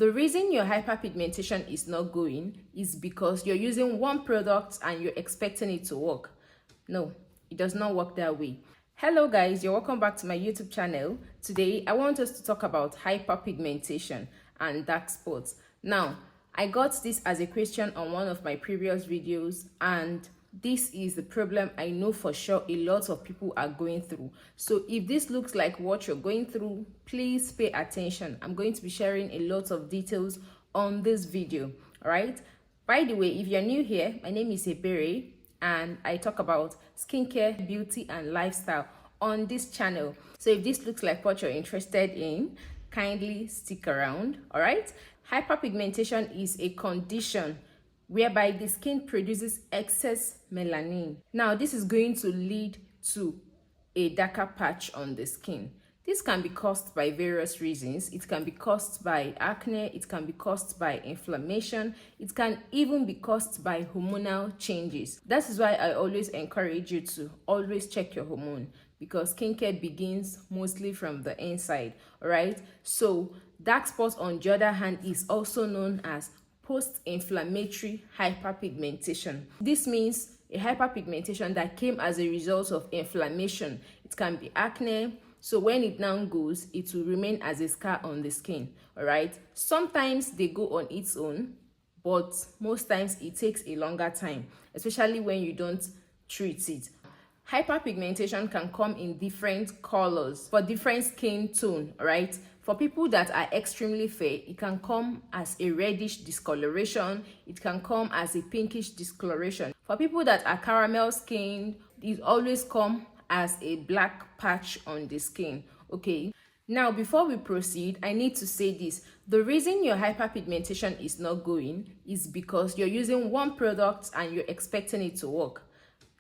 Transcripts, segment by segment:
The reason your hyperpigmentation is not going is because you're using one product and you're expecting it to work. No, it does not work that way. Hello guys, you're welcome back to my YouTube channel. Today I want us to talk about hyperpigmentation and dark spots. Now, I got this as a question on one of my previous videos, and this is the problem I know for sure a lot of people are going through. So if this looks like what you're going through, please pay attention. I'm going to be sharing a lot of details on this video. All right, by the way, if you're new here, my name is Ebere and I talk about skincare, beauty and lifestyle on this channel. So if this looks like what you're interested in, kindly stick around. All right, hyperpigmentation is a condition whereby the skin produces excess melanin. Now, this is going to lead to a darker patch on the skin. This can be caused by various reasons. It can be caused by acne, it can be caused by inflammation, it can even be caused by hormonal changes. That is why I always encourage you to always check your hormone, because skincare begins mostly from the inside. All right, so dark spots on the other hand is also known as post-inflammatory hyperpigmentation. This means a hyperpigmentation that came as a result of inflammation. It can be acne, so when it now goes, it will remain as a scar on the skin. All right, sometimes they go on its own, but most times it takes a longer time, especially when you don't treat it. Hyperpigmentation can come in different colors for different skin tone. All right, for people that are extremely fair, it can come as a reddish discoloration. It can come as a pinkish discoloration. For people that are caramel skinned, it always come as a black patch on the skin. Okay, now before we proceed, I need to say this. The reason your hyperpigmentation is not going is because you're using one product and you're expecting it to work.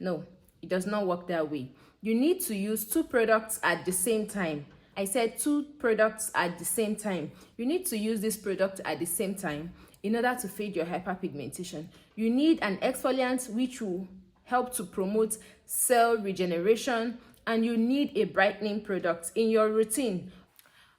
No, it does not work that way. You need to use two products at the same time. I said two products at the same time. You need to use this product at the same time in order to fade your hyperpigmentation. You need an exfoliant which will help to promote cell regeneration, and you need a brightening product in your routine.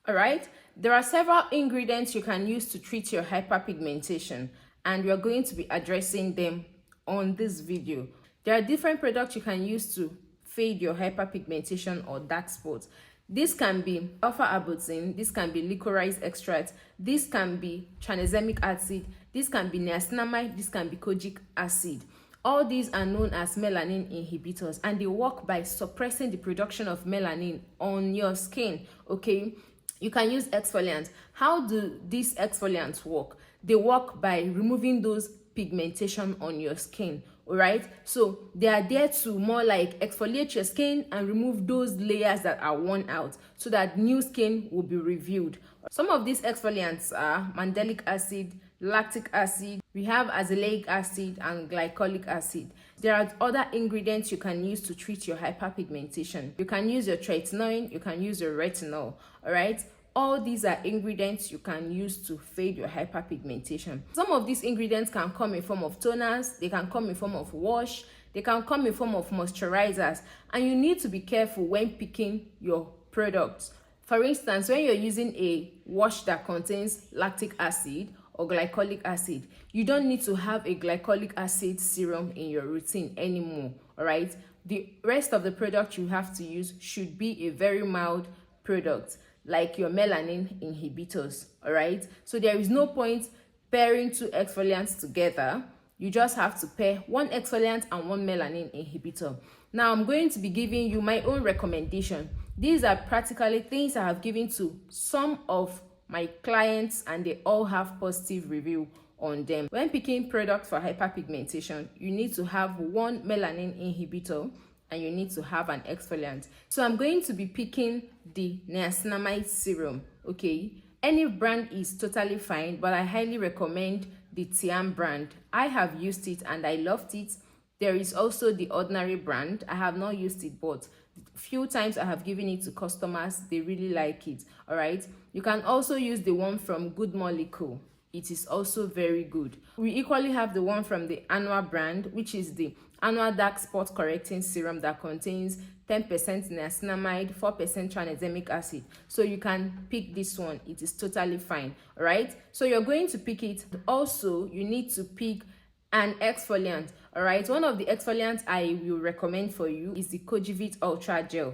All right, there are several ingredients you can use to treat your hyperpigmentation, and we are going to be addressing them on this video. There are different products you can use to fade your hyperpigmentation or dark spots. This can be alpha-arbutin, this can be licorice extract, this can be tranexamic acid, this can be niacinamide, this can be kojic acid. All these are known as melanin inhibitors, and they work by suppressing the production of melanin on your skin. Okay, you can use exfoliants. How do these exfoliants work? They work by removing those pigmentation on your skin. All right, so they are there to more like exfoliate your skin and remove those layers that are worn out so that new skin will be revealed. Some of these exfoliants are mandelic acid, lactic acid, we have azelaic acid and glycolic acid. There are other ingredients you can use to treat your hyperpigmentation. You can use your tretinoin, you can use your retinol. All right, all these are ingredients you can use to fade your hyperpigmentation. Some of these ingredients can come in form of toners, they can come in form of wash, they can come in form of moisturizers, and you need to be careful when picking your products. For instance, when you're using a wash that contains lactic acid or glycolic acid, you don't need to have a glycolic acid serum in your routine anymore. All right, the rest of the product you have to use should be a very mild product, like your melanin inhibitors. All right, so there is no point pairing two exfoliants together. You just have to pair one exfoliant and one melanin inhibitor. Now I'm going to be giving you my own recommendation. These are practically things I have given to some of my clients, and they all have positive review on them. When picking products for hyperpigmentation, you need to have one melanin inhibitor and you need to have an exfoliant. So I'm going to be picking the niacinamide serum. Okay, any brand is totally fine, but I highly recommend the Tiam brand. I have used it and I loved it. There is also the ordinary brand. I have not used it, but few times I have given it to customers, they really like it. All right, you can also use the one from Good Molecule. it is also very good. We equally have the one from the Annual brand, which is the Annual Dark Spot Correcting Serum that contains 10% niacinamide, 4% tranexamic acid. So you can pick this one. It is totally fine. All right. So you're going to pick it. Also, you need to pick an exfoliant. All right. One of the exfoliants I will recommend for you is the Kojivit Ultra Gel.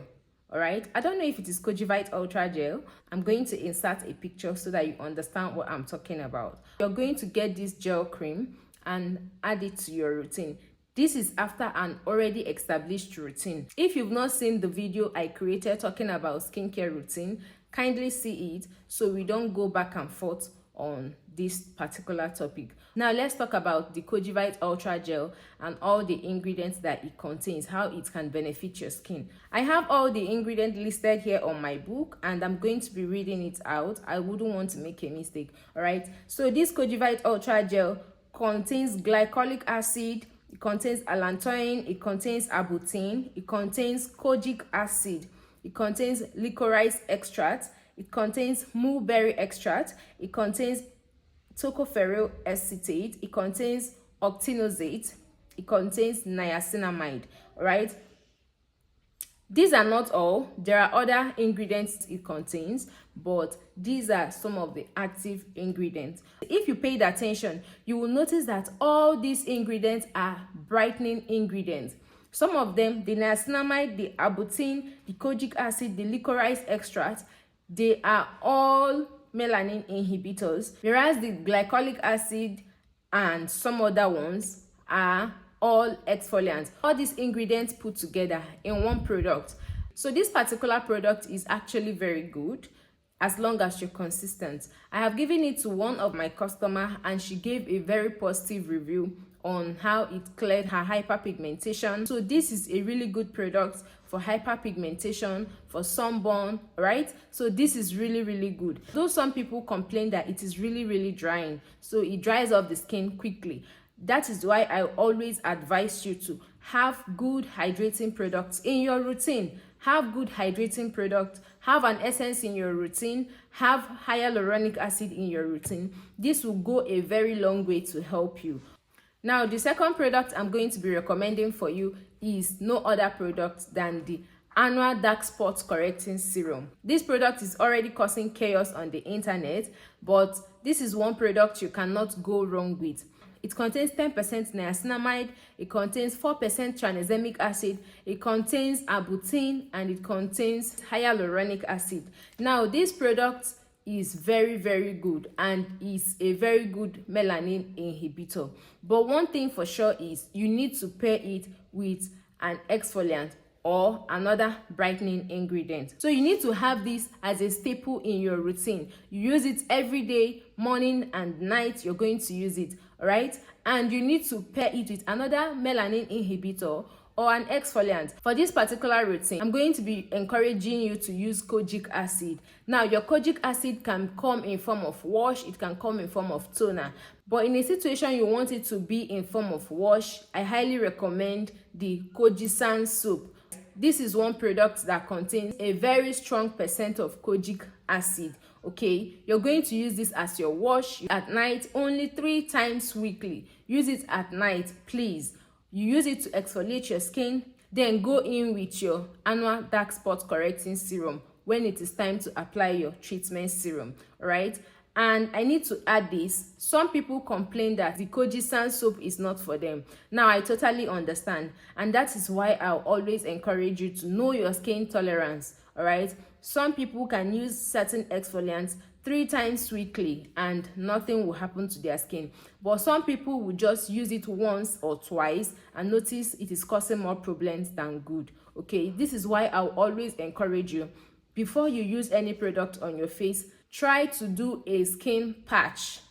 All right, I don't know if it is Kojivite Ultra Gel. I'm going to insert a picture so that you understand what I'm talking about. You're going to get this gel cream and add it to your routine. This is after an already established routine. If you've not seen the video I created talking about skincare routine, kindly see it so we don't go back and forth on this particular topic. Now let's talk about the Kojivite Ultra Gel and all the ingredients that it contains, how it can benefit your skin. I have all the ingredients listed here on my book and I'm going to be reading it out. I wouldn't want to make a mistake. All right, so this Kojivite Ultra Gel contains glycolic acid, it contains allantoin, it contains arbutin, it contains kojic acid, it contains licorice extract, it contains mulberry extract, it contains tocopherol acetate, it contains octinoxate, it contains niacinamide. All right, these are not all. There are other ingredients it contains, but these are some of the active ingredients. If you paid attention, you will notice that all these ingredients are brightening ingredients. Some of them, the niacinamide, the arbutin, the kojic acid, the licorice extract, they are all melanin inhibitors, whereas the glycolic acid and some other ones are all exfoliants. All these ingredients put together in one product. So this particular product is actually very good as long as you're consistent. I have given it to one of my customers and she gave a very positive review on how it cleared her hyperpigmentation. So this is a really good product for hyperpigmentation, for sunburn, right? So this is really good. Though some people complain that it is really drying, so it dries off the skin quickly. That is why I always advise you to have good hydrating products in your routine. Have good hydrating products, have an essence in your routine, have hyaluronic acid in your routine. This will go a very long way to help you. Now, the second product I'm going to be recommending for you is no other product than the Annual Dark Spot Correcting Serum. This product is already causing chaos on the internet, but this is one product you cannot go wrong with. It contains 10% niacinamide, it contains 4% tranexamic acid, it contains arbutin, and it contains hyaluronic acid. Now, this product is very good and is a very good melanin inhibitor. But one thing for sure is you need to pair it with an exfoliant or another brightening ingredient. So you need to have this as a staple in your routine. You use it every day, morning and night, you're going to use it, all right? And you need to pair it with another melanin inhibitor or an exfoliant. For this particular routine, I'm going to be encouraging you to use kojic acid. Now, your kojic acid can come in form of wash, it can come in form of toner. But in a situation you want it to be in form of wash, I highly recommend the Kojisan soap. This is one product that contains a very strong percent of kojic acid. Okay, you're going to use this as your wash at night only 3 times weekly. Use it at night, please. You use it to exfoliate your skin, then go in with your Annual Dark Spot Correcting Serum when it is time to apply your treatment serum. All right, and I need to add this. Some people complain that the Kojisan soap is not for them. Now, I totally understand, and that is why I'll always encourage you to know your skin tolerance. All right, some people can use certain exfoliants 3 times weekly and nothing will happen to their skin, but some people will just use it once or twice and notice it is causing more problems than good. Okay, this is why I'll always encourage you, before you use any product on your face, try to do a skin patch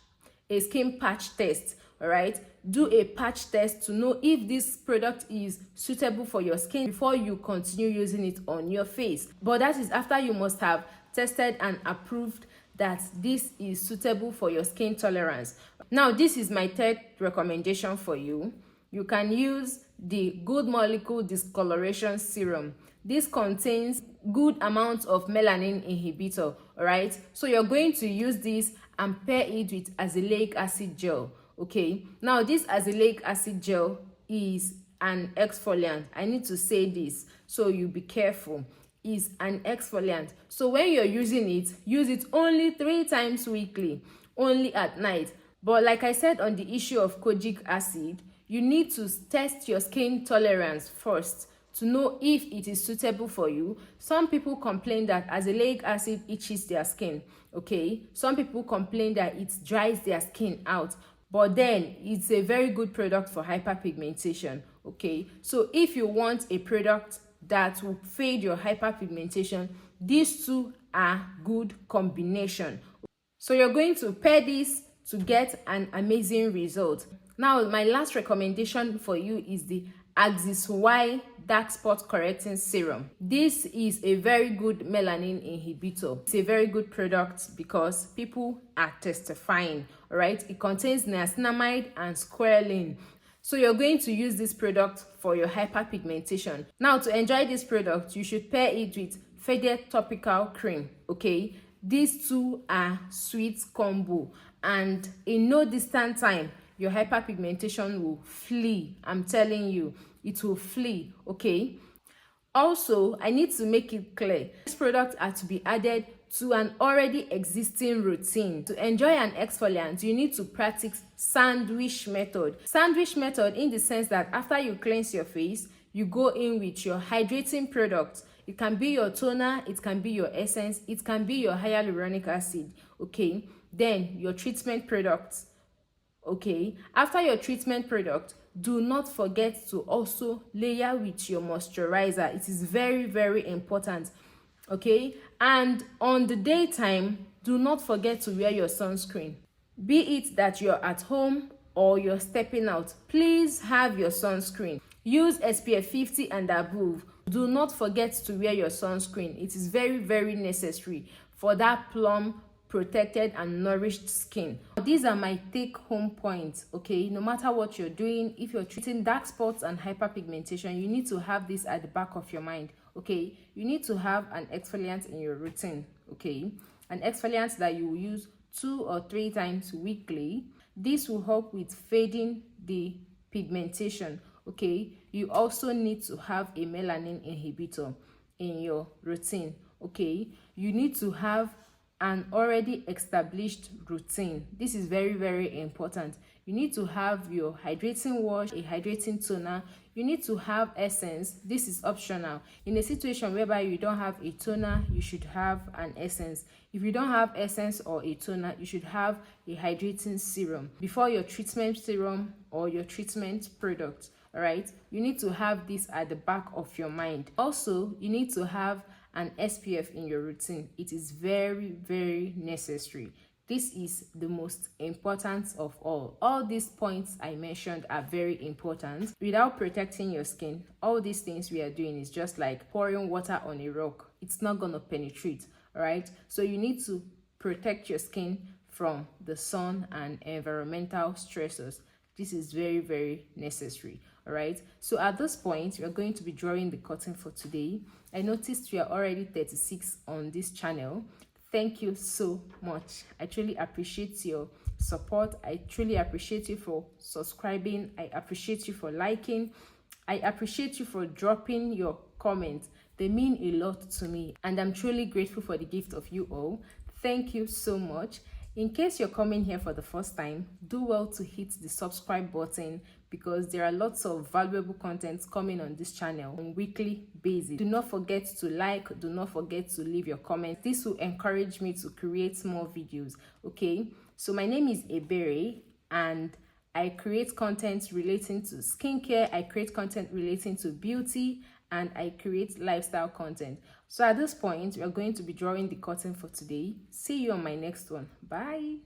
test. All right, do a patch test to know if this product is suitable for your skin before you continue using it on your face. But that is after you must have tested and approved that this is suitable for your skin tolerance. Now, this is my third recommendation for you. You can use the Good Molecule Discoloration Serum. This contains good amounts of melanin inhibitor. All right, so you're going to use this and pair it with azelaic acid gel. Okay, now this azelaic acid gel is an exfoliant. I need to say this so you be careful. Is an exfoliant, so when you're using it, use it only 3 times weekly, only at night. But like I said on the issue of kojic acid, you need to test your skin tolerance first to know if it is suitable for you. Some people complain that azelaic acid itches their skin. Okay, some people complain that it dries their skin out, but then it's a very good product for hyperpigmentation. Okay, so if you want a product that will fade your hyperpigmentation, these two are good combination. So you're going to pair this to get an amazing result. Now my last recommendation for you is the Axis Y dark spot correcting serum. This is a very good melanin inhibitor. It's a very good product because people are testifying. All right, it contains niacinamide and squalene. So you're going to use this product for your hyperpigmentation. Now to enjoy this product, you should pair it with faded topical cream. Okay, these two are sweet combo, and in no distant time your hyperpigmentation will flee. I'm telling you, it will flee. Okay, also I need to make it clear, this product are to be added to an already existing routine. To enjoy an exfoliant, you need to practice sandwich method. Sandwich method in the sense that after you cleanse your face, you go in with your hydrating product. It can be your toner, it can be your essence, it can be your hyaluronic acid. Okay, then your treatment products. Okay, after your treatment product, do not forget to also layer with your moisturizer. It is very, very important. Okay, and on the daytime, do not forget to wear your sunscreen. Be it that you're at home or you're stepping out, please have your sunscreen. Use SPF 50 and above. Do not forget to wear your sunscreen. It is very, very necessary for that plump, protected and nourished skin. These are my take home points. Okay, no matter what you're doing, if you're treating dark spots and hyperpigmentation, you need to have this at the back of your mind. Okay, you need to have an exfoliant in your routine. Okay, an exfoliant that you will use 2 or 3 times weekly. This will help with fading the pigmentation. Okay, you also need to have a melanin inhibitor in your routine. Okay, you need to have an already established routine. This is very, very important. You need to have your hydrating wash, a hydrating toner. You need to have essence. This is optional. In a situation whereby you don't have a toner, you should have an essence. If you don't have essence or a toner, you should have a hydrating serum before your treatment serum or your treatment product. All right, you need to have this at the back of your mind. Also, you need to have an SPF in your routine. It is very, very necessary. This is the most important of all. All these points I mentioned are very important. Without protecting your skin, all these things we are doing is just like pouring water on a rock. It's not going to penetrate. All right, so you need to protect your skin from the sun and environmental stressors. This is very, very necessary. All right, so at this point, we are going to be drawing the curtain for today. I noticed we are already 36 on this channel. Thank you so much. I truly appreciate your support. I truly appreciate you for subscribing. I appreciate you for liking. I appreciate you for dropping your comments. They mean a lot to me, and I'm truly grateful for the gift of you all. Thank you so much. In case you're coming here for the first time, do well to hit the subscribe button because there are lots of valuable content coming on this channel on a weekly basis. Do not forget to like, do not forget to leave your comments. This will encourage me to create more videos. Okay, so my name is Ebere and I create content relating to skincare, I create content relating to beauty, and I create lifestyle content. So at this point, we are going to be drawing the curtain for today. See you on my next one. Bye.